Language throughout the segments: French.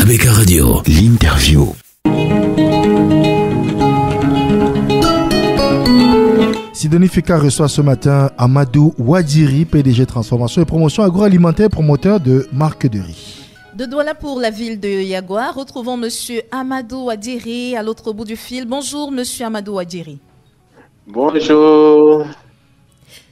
ABK Radio, l'interview. Sidonie Fika reçoit ce matin Amadou Ouadiri, PDG Transformation et Promotion Agroalimentaire, promoteur de marque de riz. De Douala pour la ville de Yagoua, retrouvons Monsieur Amadou Ouadiri à l'autre bout du fil. Bonjour Monsieur Amadou Ouadiri. Bonjour.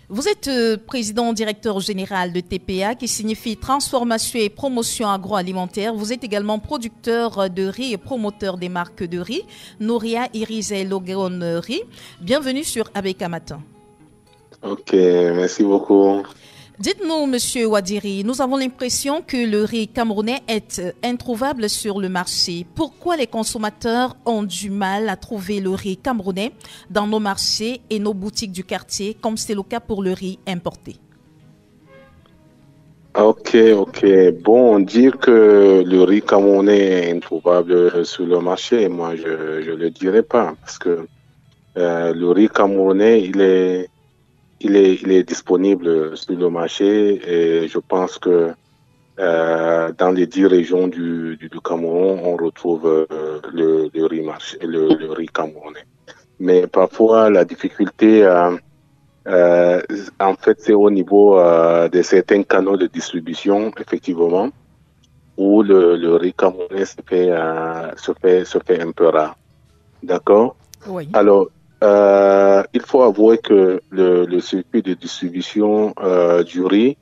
Vous êtes président directeur général de TPA qui signifie Transformation et Promotion Agroalimentaire. Vous êtes également producteur de riz et promoteur des marques de riz, Nouria, Iris et Logon Riz. Bienvenue sur ABK Matin. Ok, merci beaucoup. Dites-nous, Monsieur Ouadiri, nous avons l'impression que le riz camerounais est introuvable sur le marché. Pourquoi les consommateurs ont du mal à trouver le riz camerounais dans nos marchés et nos boutiques du quartier, comme c'est le cas pour le riz importé? Ok. Bon, dire que le riz camerounais est introuvable sur le marché, moi je le dirais pas, parce que le riz camerounais, il est disponible sur le marché et je pense que dans les 10 régions du Cameroun, on retrouve le riz camerounais. Mais parfois, la difficulté, en fait, c'est au niveau de certains canaux de distribution, effectivement, où le riz camerounais se fait un peu rare. D'accord? Oui. Alors, il faut avouer que le circuit de distribution du riz,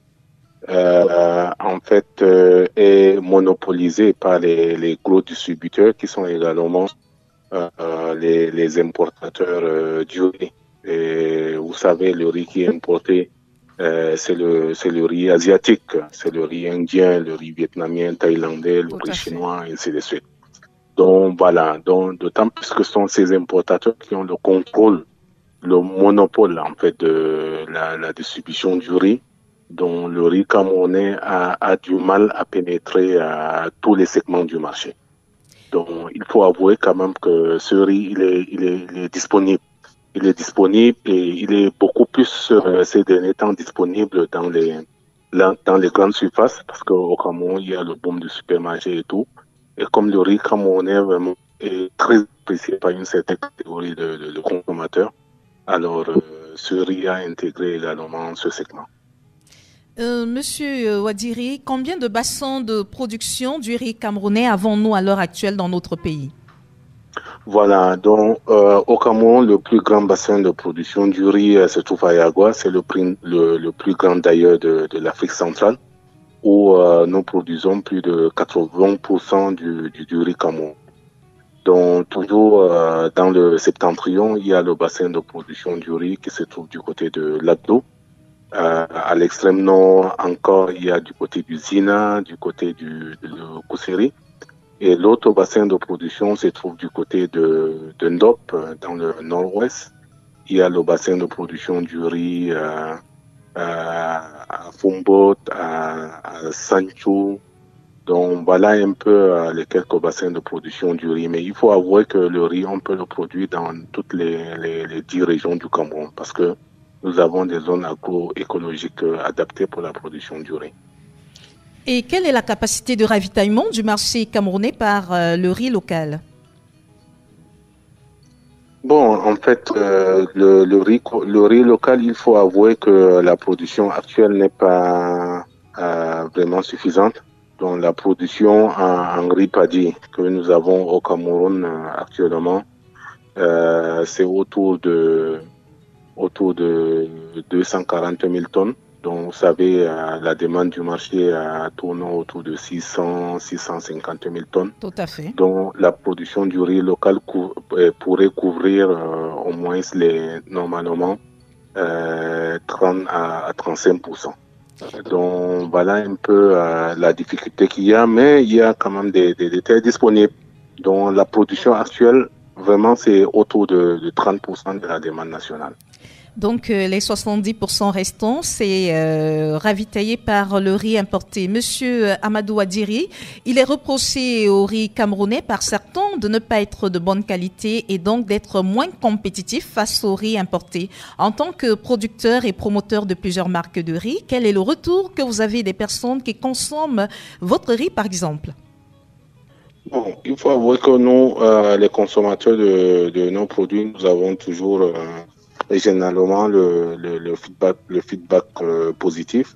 en fait, est monopolisé par les gros distributeurs qui sont également les importateurs du riz. Et vous savez, le riz qui est importé, c'est le riz asiatique, c'est le riz indien, le riz vietnamien, thaïlandais, le riz chinois, et ainsi de suite. Donc voilà, d'autant plus que ce sont ces importateurs qui ont le contrôle, le monopole en fait de la distribution du riz, dont le riz camerounais a du mal à pénétrer à tous les segments du marché. Donc il faut avouer quand même que ce riz, il est disponible. Il est disponible et il est beaucoup plus ces derniers temps disponible dans les grandes surfaces, parce qu'au Cameroun, il y a le boom du supermarché et tout. Et comme le riz camerounais vraiment est très apprécié par une certaine catégorie de consommateurs, alors ce riz a intégré également ce segment. Monsieur Ouadiri, combien de bassins de production du riz camerounais avons-nous à l'heure actuelle dans notre pays? Voilà, donc au Cameroun, le plus grand bassin de production du riz se trouve à Yagoua. C'est le plus grand d'ailleurs de l'Afrique centrale, où nous produisons plus de 80% du riz camerounais. Donc toujours dans le septentrion, il y a le bassin de production du riz qui se trouve du côté de l'Abdo. À l'extrême nord encore, il y a du côté du Zina, du côté de Kousseri. Et l'autre bassin de production se trouve du côté de Ndop, dans le nord-ouest. Il y a le bassin de production du riz à Fumbot, à Sancho. Donc voilà un peu les quelques bassins de production du riz. Mais il faut avouer que le riz, on peut le produire dans toutes les 10 régions du Cameroun, parce que nous avons des zones agroécologiques adaptées pour la production du riz. Et quelle est la capacité de ravitaillement du marché camerounais par le riz local? Bon, en fait, le riz local, il faut avouer que la production actuelle n'est pas vraiment suffisante. Donc la production en riz paddy que nous avons au Cameroun actuellement, c'est autour de 240 000 tonnes. Donc, vous savez, la demande du marché tourne autour de 650 000 tonnes. Tout à fait. Donc, la production du riz local pourrait couvrir au moins normalement 30 à 35%. Donc, voilà un peu la difficulté qu'il y a, mais il y a quand même des terres disponibles. Donc, la production actuelle, vraiment, c'est autour de 30% de la demande nationale. Donc, les 70% restants, c'est ravitaillé par le riz importé. Monsieur Amadou Ouadiri, il est reproché au riz camerounais par certains de ne pas être de bonne qualité et donc d'être moins compétitif face au riz importé. En tant que producteur et promoteur de plusieurs marques de riz, quel est le retour que vous avez des personnes qui consomment votre riz, par exemple? Bon, il faut avouer que nous, les consommateurs de nos produits, nous avons toujours généralement le feedback positif.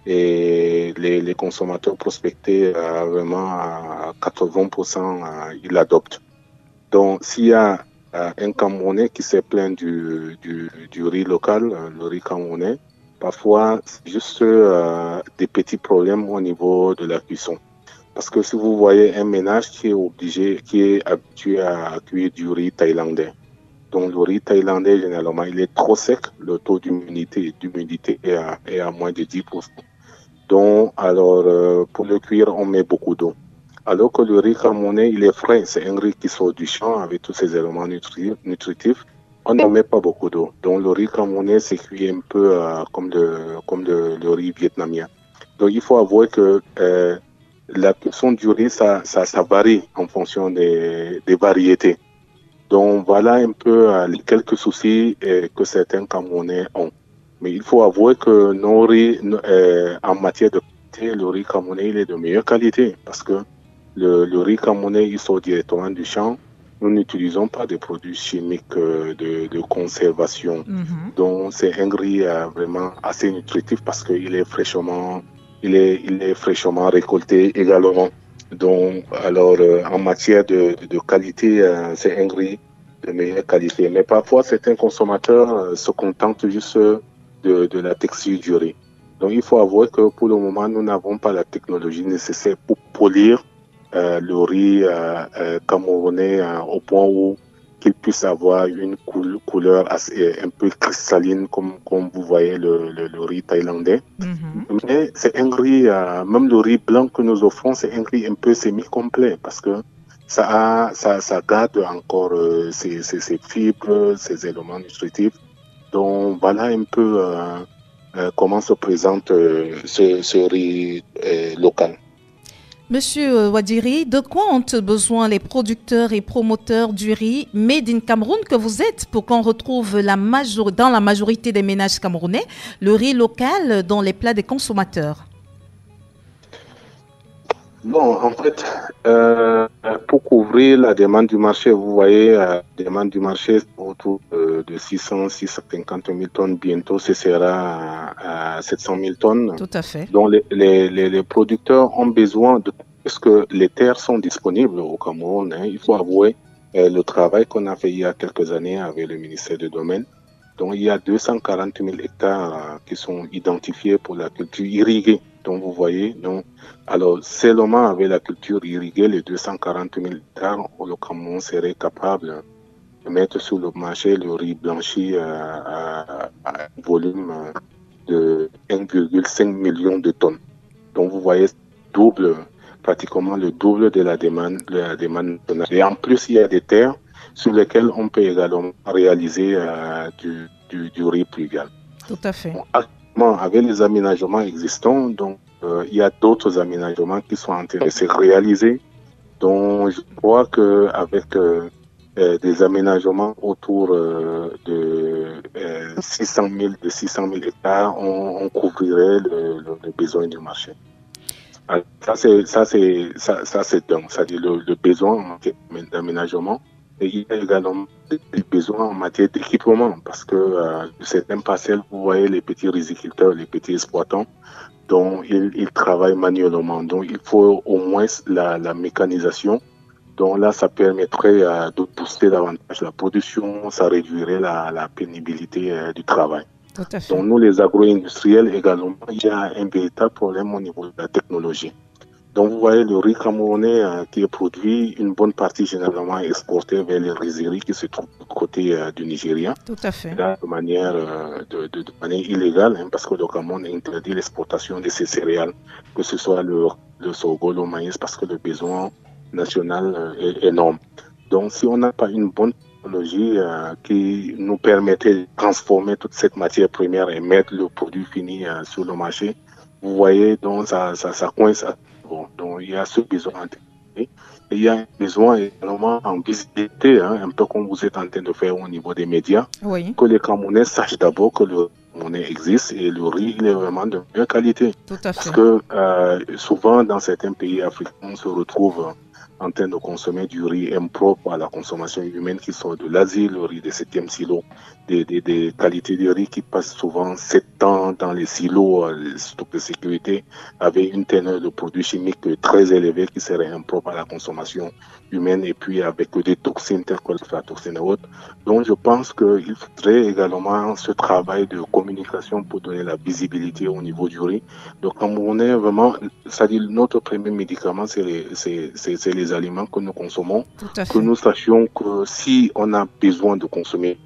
Et les consommateurs prospectés, vraiment à 80%, ils l'adoptent. Donc, s'il y a un Camerounais qui s'est plaint du riz local, le riz camerounais, parfois, c'est juste des petits problèmes au niveau de la cuisson. Parce que si vous voyez un ménage qui est habitué à cuire du riz thaïlandais. Donc, le riz thaïlandais, généralement, il est trop sec. Le taux d'humidité est à moins de 10%. Donc, alors, pour le cuire, on met beaucoup d'eau. Alors que le riz camerounais, il est frais. C'est un riz qui sort du champ avec tous ses éléments nutritifs. On ne met pas beaucoup d'eau. Donc, le riz camerounais, c'est cuit un peu comme le riz vietnamien. Donc, il faut avouer que la cuisson du riz, ça varie en fonction des variétés. Donc, voilà un peu les quelques soucis que certains Camerounais ont. Mais il faut avouer que nos riz, en matière de qualité, le riz camerounais, il est de meilleure qualité parce que le riz camerounais, il sort directement du champ. Nous n'utilisons pas de produits chimiques de conservation. Mhm. Donc, c'est un riz vraiment assez nutritif parce qu'il est fraîchement récolté également. Donc, alors, en matière de qualité, c'est un riz de meilleure qualité. Mais parfois, certains consommateurs se contentent juste de la texture du riz. Donc, il faut avouer que pour le moment, nous n'avons pas la technologie nécessaire pour polir le riz camerounais au point où qu'il puisse avoir une couleur un peu cristalline comme vous voyez le riz thaïlandais. Mhm. Mais c'est un riz, même le riz blanc que nous offrons, c'est un riz un peu semi-complet parce que ça garde encore ses fibres, ses éléments nutritifs. Donc voilà un peu comment se présente ce riz local. Monsieur Wadiri, de quoi ont besoin les producteurs et promoteurs du riz Made in Cameroun que vous êtes pour qu'on retrouve dans la majorité des ménages camerounais le riz local dans les plats des consommateurs? Bon, en fait, pour couvrir la demande du marché, vous voyez, la demande du marché autour de 650 000 tonnes. Bientôt, ce sera à 700 000 tonnes. Tout à fait. Donc, les producteurs ont besoin parce que les terres sont disponibles au Cameroun. Il faut avouer le travail qu'on a fait il y a quelques années avec le ministère du Domaine. Donc, il y a 240 000 hectares qui sont identifiés pour la culture irriguée. Donc, vous voyez, alors, seulement avec la culture irriguée, les 240 000 hectares, le Cameroun serait capable de mettre sur le marché le riz blanchi à un volume de 1,5 million de tonnes. Donc, vous voyez, pratiquement le double de la demande nationale. Et en plus, il y a des terres sur lesquelles on peut également réaliser du riz pluvial. Tout à fait. Bon, actuellement, avec les aménagements existants, donc il y a d'autres aménagements qui sont en train de se réaliser. Donc, je crois qu'avec des aménagements autour de 600 000 hectares, on couvrirait le besoin du marché. Alors, ça c'est dingue. C'est-à-dire le besoin en matière d'aménagement. Et il y a également des besoins en matière d'équipement parce que certaines parcelles, vous voyez les petits riziculteurs, les petits exploitants, dont ils travaillent manuellement. Donc, il faut au moins la mécanisation. Donc là, ça permettrait de booster davantage la production, ça réduirait la pénibilité du travail. Tout à fait. Donc nous, les agro-industriels également, il y a un véritable problème au niveau de la technologie. Donc vous voyez le riz camerounais qui est produit, une bonne partie généralement exportée vers les rizeries qui se trouvent du côté du Nigeria. Tout à fait. Là, de manière illégale, parce que le Cameroun interdit l'exportation de ces céréales, que ce soit le sorgho, le maïs, parce que le besoin national est énorme. Donc si on n'a pas une bonne technologie qui nous permettait de transformer toute cette matière première et mettre le produit fini sur le marché, vous voyez, donc ça coince. Bon, donc il y a ce besoin en technologie. Et il y a un besoin également en visibilité, un peu comme vous êtes en train de faire au niveau des médias, Oui. que les Camerounais sachent d'abord que le Camerounais existe et le riz il est vraiment de meilleure qualité. Tout à fait. Parce que souvent dans certains pays africains, on se retrouve en train de consommer du riz impropre à la consommation humaine qui sort de l'Asie, le riz des 7e silos, des qualités de riz qui passent souvent 7 ans dans les silos, les stocks de sécurité, avec une teneur de produits chimiques très élevée qui serait impropre à la consommation humaine et puis avec des toxines telles que la toxine et autres. Donc je pense qu'il faudrait également ce travail de communication pour donner la visibilité au niveau du riz. Donc comme on est vraiment, c'est-à-dire notre premier médicament, c'est les aliments que nous consommons, que nous sachions que si on a besoin de consommer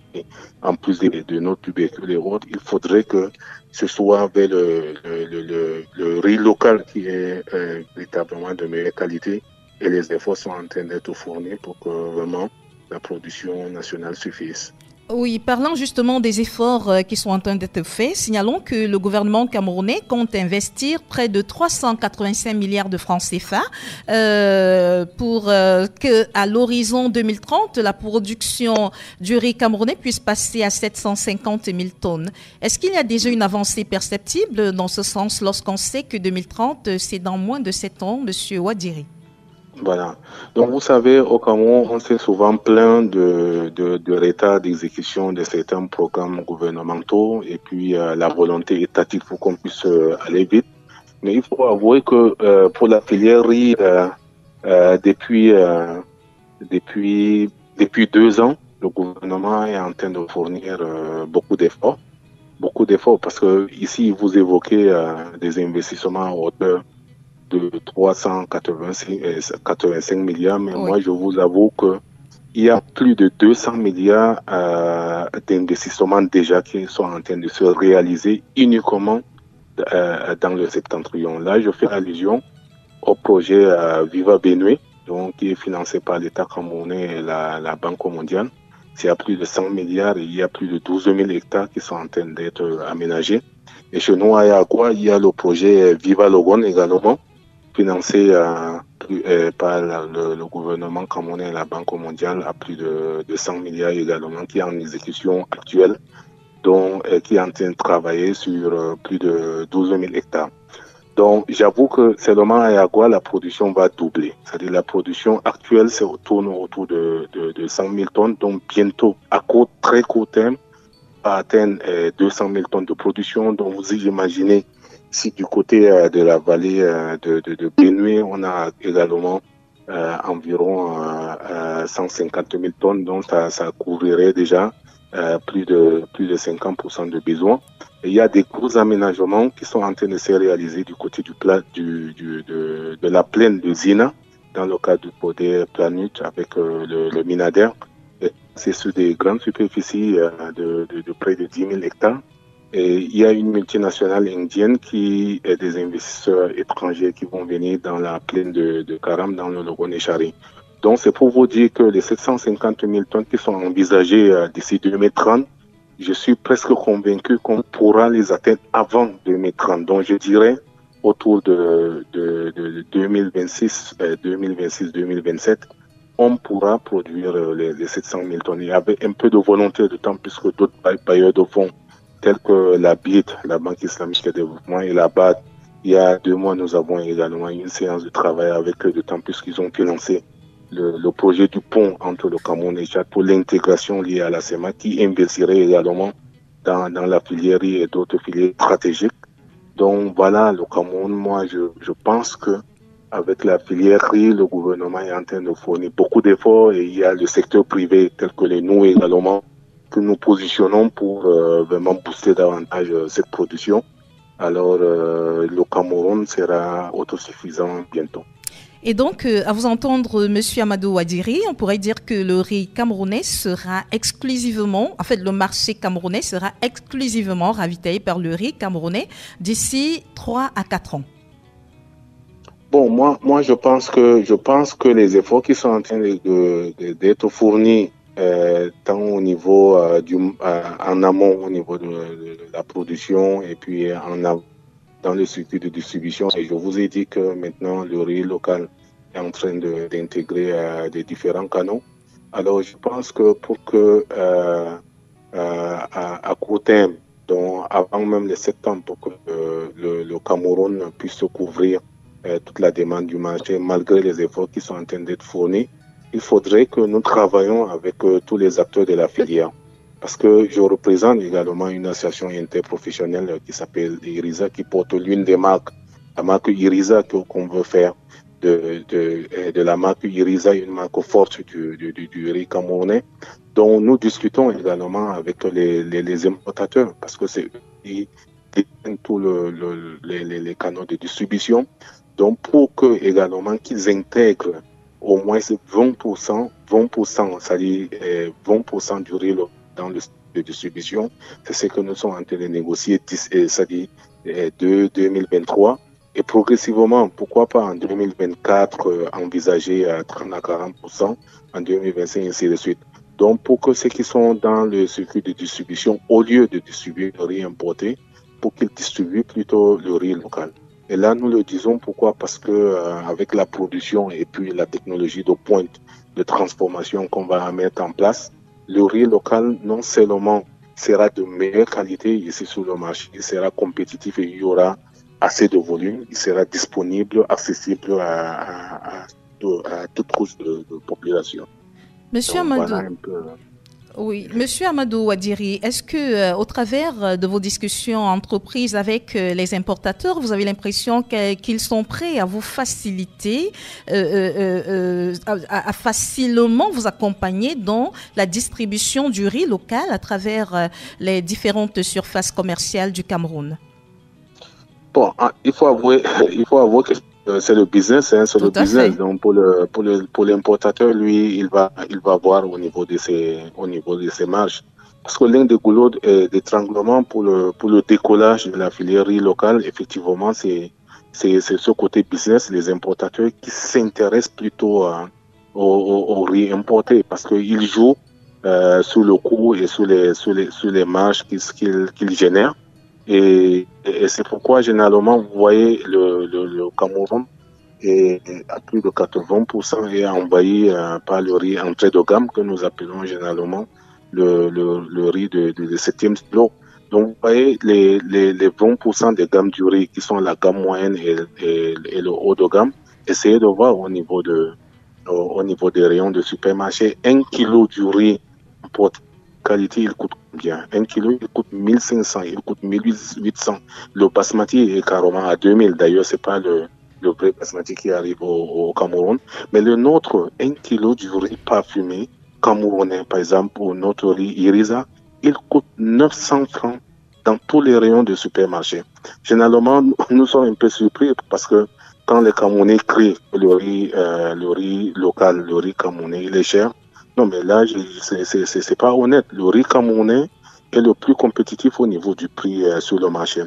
en plus de notre tubercules et autres, il faudrait que ce soit vers le riz local qui est véritablement de meilleure qualité et les efforts sont en train d'être fournis pour que vraiment la production nationale suffise. Oui, parlant justement des efforts qui sont en train d'être faits, signalons que le gouvernement camerounais compte investir près de 385 milliards de francs CFA pour que, à l'horizon 2030, la production du riz camerounais puisse passer à 750 000 tonnes. Est-ce qu'il y a déjà une avancée perceptible dans ce sens lorsqu'on sait que 2030, c'est dans moins de 7 ans, Monsieur Ouadiri? Voilà. Donc, vous savez, au Cameroun, on s'est souvent plaint de retard d'exécution de certains programmes gouvernementaux et puis la volonté étatique pour qu'on puisse aller vite. Mais il faut avouer que pour la filière riz, depuis 2 ans, le gouvernement est en train de fournir beaucoup d'efforts parce que ici, vous évoquez des investissements à hauteur de 385 milliards, mais moi je vous avoue que il y a plus de 200 milliards d'investissements déjà qui sont en train de se réaliser uniquement dans le septentrion. Là, je fais allusion au projet Viva Benue, donc qui est financé par l'État camerounais et la Banque mondiale. C'est à plus de 100 milliards et il y a plus de 12 000 hectares qui sont en train d'être aménagés. Et chez nous, à Yagua, il y a le projet Viva Logon également, financé par le gouvernement camerounais et la Banque mondiale à plus de 100 milliards également, qui est en exécution actuelle, qui est en train de travailler sur plus de 12 000 hectares. Donc, j'avoue que seulement à Yagua, la production va doubler. C'est-à-dire la production actuelle, tourne autour de 100 000 tonnes. Donc, bientôt, à très court terme, va atteindre 200 000 tonnes de production. Donc, vous imaginez, si du côté de la vallée de Benue, on a également environ 150 000 tonnes. Donc, ça couvrirait déjà plus de 50% de besoins. Et il y a des gros aménagements qui sont en train de se réaliser du côté de la plaine de Zina, dans le cadre du projet Planut avec le Minader. C'est sur des grandes superficies de près de 10 000 hectares. Et il y a une multinationale indienne qui est des investisseurs étrangers qui vont venir dans la plaine de Karam, dans le Logoneshari. Donc, c'est pour vous dire que les 750 000 tonnes qui sont envisagées d'ici 2030, je suis presque convaincu qu'on pourra les atteindre avant 2030. Donc, je dirais autour de 2026-2027, on pourra produire les 700 000 tonnes. Il y avait un peu de volonté de temps puisque d'autres bailleurs de fonds tels que la BID, la Banque islamique de développement, et la BAD, il y a 2 mois, nous avons également une séance de travail avec eux, d'autant plus qu'ils ont financé le projet du pont entre le Cameroun et le Tchad pour l'intégration liée à la SEMA, qui investirait également dans la filière et d'autres filières stratégiques. Donc voilà, le Cameroun, moi, je pense que avec la filière riz, le gouvernement est en train de fournir beaucoup d'efforts et il y a le secteur privé tel que nous également, que nous positionnons pour vraiment booster davantage cette production. Alors, le Cameroun sera autosuffisant bientôt. Et donc, à vous entendre, M. Amadou Ouadiri, on pourrait dire que le riz camerounais sera exclusivement, en fait, le marché camerounais sera exclusivement ravitaillé par le riz camerounais d'ici 3 à 4 ans. Bon, moi, je pense que les efforts qui sont en train d'être fournis, tant au niveau en amont, au niveau de la production, et puis dans le circuit de distribution. Et je vous ai dit que maintenant, le riz local est en train d'intégrer des différents canaux. Alors, je pense que pour que à court terme, donc avant même les 7 ans, pour que le Cameroun puisse se couvrir toute la demande du marché, malgré les efforts qui sont en train d'être fournis. Il faudrait que nous travaillions avec tous les acteurs de la filière. Parce que je représente également une association interprofessionnelle qui s'appelle IRISA, qui porte l'une des marques, la marque IRISA qu'on veut faire de la marque IRISA, une marque forte du riz camerounais, dont nous discutons également avec les importateurs, parce que c'est ils détiennent tous les canaux de distribution. Donc pour que également qu'ils intègrent au moins 20%, c'est-à-dire 20% du riz dans le de distribution, c'est ce que nous sommes en train de négocier, c'est-à-dire de 2023. Et progressivement, pourquoi pas en 2024, envisager à 30 à 40%, en 2025, et ainsi de suite. Donc, pour que ceux qui sont dans le circuit de distribution, au lieu de distribuer le riz importé, pour qu'ils distribuent plutôt le riz local. Et là, nous le disons pourquoi? Parce que avec la production et puis la technologie de pointe de transformation qu'on va mettre en place, le riz local, non seulement sera de meilleure qualité ici sur le marché, il sera compétitif et il y aura assez de volume, il sera disponible, accessible à toute couche de population. Monsieur Amadou, voilà oui, Monsieur Amadou Ouadiri, est-ce que au travers de vos discussions entreprises avec les importateurs, vous avez l'impression qu'ils sont prêts à vous faciliter, à facilement vous accompagner dans la distribution du riz local à travers les différentes surfaces commerciales du Cameroun? Bon, il faut avouer que c'est le business, hein, c'est le business. Donc pour l'importateur, lui, il va voir au niveau de ses marges. Parce que l'un des goulots d'étranglement pour le décollage de la filière riz locale, effectivement, c'est ce côté business, les importateurs qui s'intéressent plutôt au riz importé, parce qu'ils jouent sur le coût et sur les marges qu'ils génèrent. Et c'est pourquoi, généralement, vous voyez le Cameroun est à plus de 80% est envahi par le riz entrée de gamme que nous appelons généralement le riz de 7e kilo. Donc, vous voyez les 20% des gammes du riz qui sont la gamme moyenne et le haut de gamme. Essayez de voir au niveau des rayons de supermarché, 1 kilo du riz importé qualité, il coûte combien? 1 kilo, il coûte 1500, il coûte 1800. Le basmati est carrément à 2000. D'ailleurs, c'est pas le vrai basmati qui arrive au Cameroun. Mais le nôtre, 1 kilo du riz parfumé camerounais, par exemple, pour notre riz Irisa, il coûte 900 francs dans tous les rayons de supermarché. Généralement, nous sommes un peu surpris parce que quand les Camerounais crient le riz local, le riz camerounais, il est cher. Non, mais là, c'est pas honnête. Le riz camerounais est le plus compétitif au niveau du prix sur le marché.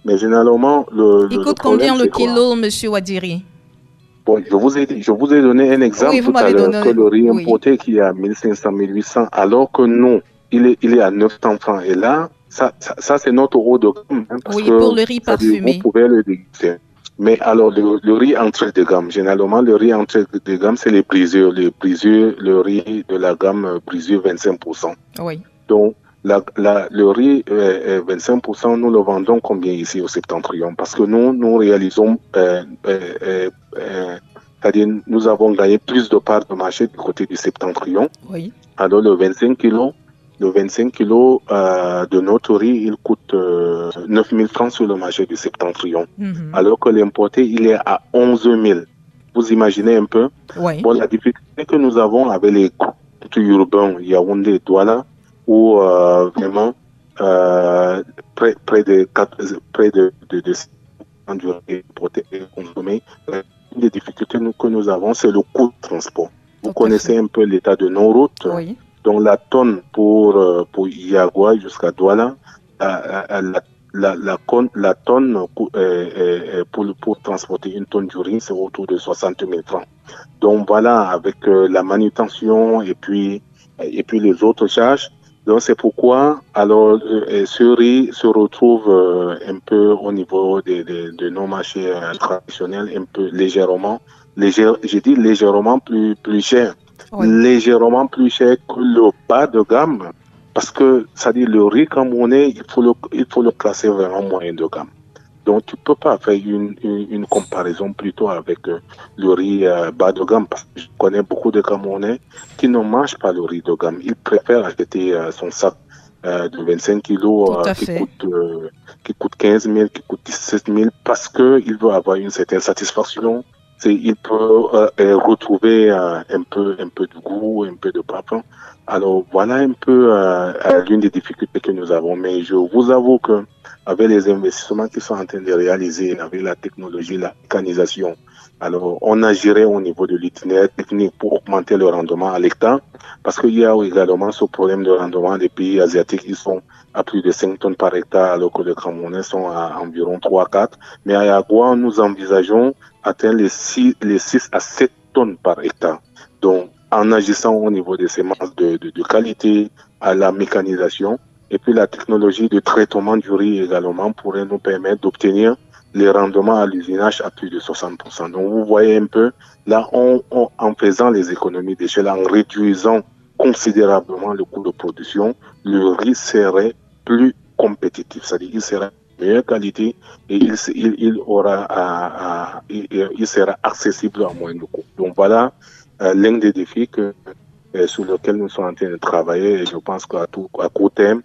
Mais généralement, il coûte combien le kilo, Monsieur Ouadiri? Bon, je vous ai donné un exemple tout à l'heure que le riz importé qui est à 1500, 1800, alors que nous, il est à 900 francs. Et là, ça c'est notre haut de gamme. Hein, parce que pour le riz parfumé. Vous pouvez le déguster. Mais alors, le riz entrée de gamme, généralement, le riz entrée de gamme, c'est les brisures. Le riz de la gamme brisure 25%. Oui. Donc, le riz 25%, nous le vendons combien ici au Septentrion? Parce que nous réalisons, c'est-à-dire, nous avons gagné plus de parts de marché du côté du Septentrion. Oui. Alors, le 25 kilos de notre riz, il coûte 9 000 francs sur le marché du Septentrion. Mm-hmm. Alors que l'importé, il est à 11 000. Vous imaginez un peu? Oui. Bon, la difficulté que nous avons avec les groupes urbains, Yaoundé, Douala, où vraiment près de du riz importé et consommé, une des difficultés que nous avons, c'est le coût de transport. Vous connaissez un peu l'état de nos routes. Oui. Donc la tonne pour Yagua jusqu'à Douala, la tonne pour transporter une tonne du riz, c'est autour de 60 000 francs. Donc voilà, avec la manutention et puis les autres charges. Donc c'est pourquoi alors ce riz se retrouve un peu au niveau de nos marchés traditionnels, un peu légèrement plus cher. Oui. Légèrement plus cher que le bas de gamme, parce que ça dit le riz camerounais, il faut le classer vraiment moyen de gamme. Donc, tu peux pas faire une comparaison plutôt avec le riz bas de gamme, parce que je connais beaucoup de Camerounais qui ne mangent pas le riz de gamme. Ils préfèrent acheter son sac de 25 kilos qui coûte 15 000, qui coûte 17 000, parce qu'il veut avoir une certaine satisfaction. Il peut retrouver un peu de goût, un peu de parfum. Alors voilà un peu l'une des difficultés que nous avons. Mais je vous avoue que avec les investissements qui sont en train de réaliser, avec la technologie, la mécanisation, alors on agirait au niveau de l'itinéraire technique pour augmenter le rendement à l'hectare, parce qu'il y a également ce problème de rendement des pays asiatiques. Ils sont à plus de 5 tonnes par hectare, alors que les Camerounais sont à environ 3-4. Mais à Yagua, nous envisageons atteindre les 6 à 7 tonnes par hectare. Donc, en agissant au niveau des semences de qualité, à la mécanisation, et puis la technologie de traitement du riz également pourrait nous permettre d'obtenir les rendements à l'usinage à plus de 60%. Donc, vous voyez un peu, là, en faisant les économies d'échelle, en réduisant considérablement le coût de production, le riz serait plus compétitif. C'est-à-dire qu'il serait de meilleure qualité et il sera accessible à moindre coût. Donc voilà l'un des défis sur lesquels nous sommes en train de travailler, et je pense qu'à court terme,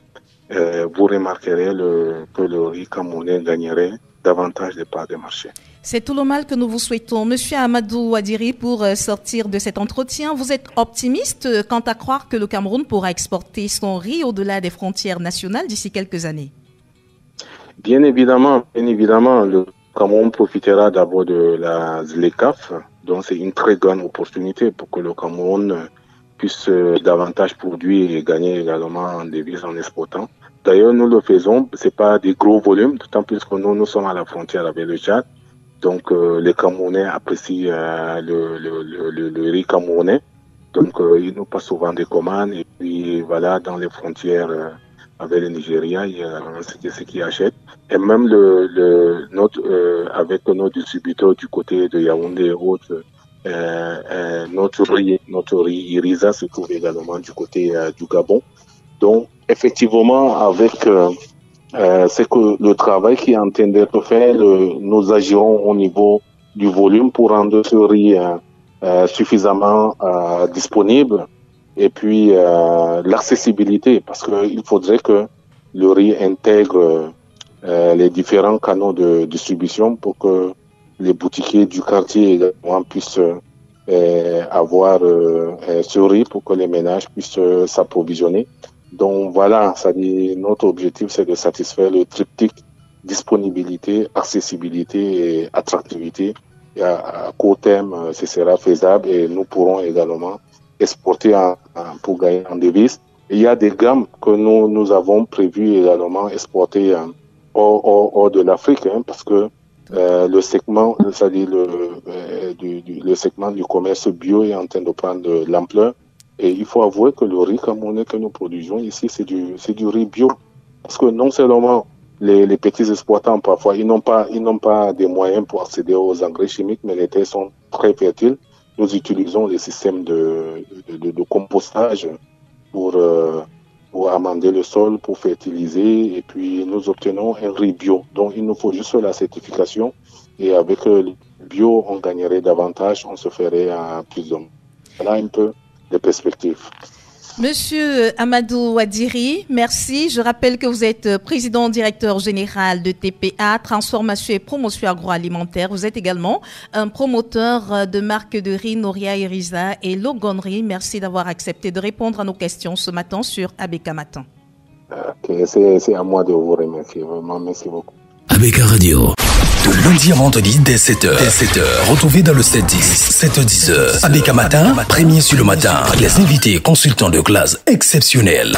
vous remarquerez que le riz camerounais gagnerait davantage de parts de marché. C'est tout le mal que nous vous souhaitons. Monsieur Amadou Ouadiri, pour sortir de cet entretien, vous êtes optimiste quant à croire que le Cameroun pourra exporter son riz au-delà des frontières nationales d'ici quelques années? Bien évidemment, le Cameroun profitera d'abord de la ZLECAf, donc c'est une très grande opportunité pour que le Cameroun puisse davantage produire et gagner également en devises en exportant. D'ailleurs, nous le faisons, c'est pas des gros volumes, d'autant plus que nous sommes à la frontière avec le Tchad. Donc, les Camerounais apprécient le riz camerounais. Donc, ils nous passent souvent des commandes. Et puis, voilà, dans les frontières avec le Nigeria, il y a ceux qui achètent. Et même avec nos distributeurs du côté de Yaoundé et autres, notre riz Iriza se trouve également du côté du Gabon. Donc, effectivement, avec c'est que le travail qui est en train d'être fait, nous agirons au niveau du volume pour rendre ce riz suffisamment disponible, et puis l'accessibilité, parce qu'il faudrait que le riz intègre les différents canaux de distribution pour que les boutiquiers du quartier également puissent avoir ce riz pour que les ménages puissent s'approvisionner. Donc voilà, notre objectif, c'est de satisfaire le triptyque disponibilité, accessibilité et attractivité. Et à court terme, ce sera faisable et nous pourrons également exporter pour gagner en devises. Il y a des gammes que nous avons prévu également exporter hors de l'Afrique, parce que le segment, c'est-à-dire le segment du commerce bio est en train de prendre de l'ampleur. Et il faut avouer que le riz camerounais que nous produisons ici, c'est du riz bio. Parce que non seulement les petits exploitants, parfois, ils n'ont pas des moyens pour accéder aux engrais chimiques, mais les terres sont très fertiles. Nous utilisons les systèmes de compostage pour amender le sol, pour fertiliser, et puis nous obtenons un riz bio. Donc il nous faut juste la certification, et avec le bio, on gagnerait davantage, on se ferait plus d'hommes. Voilà un peu les perspectives. Monsieur Amadou Ouadiri, merci. Je rappelle que vous êtes président directeur général de TPA, Transformation et Promotion Agroalimentaire. Vous êtes également un promoteur de marques de riz Noria Iriza et Logonri. Merci d'avoir accepté de répondre à nos questions ce matin sur ABK Matin. Okay, c'est à moi de vous remercier. Vraiment, merci beaucoup. ABK Radio. De lundi à vendredi dès 7h. Retrouvez dans le 7-10, 7h-10h. ABK Matin, premier sur le matin. Les invités consultants de classe exceptionnelle.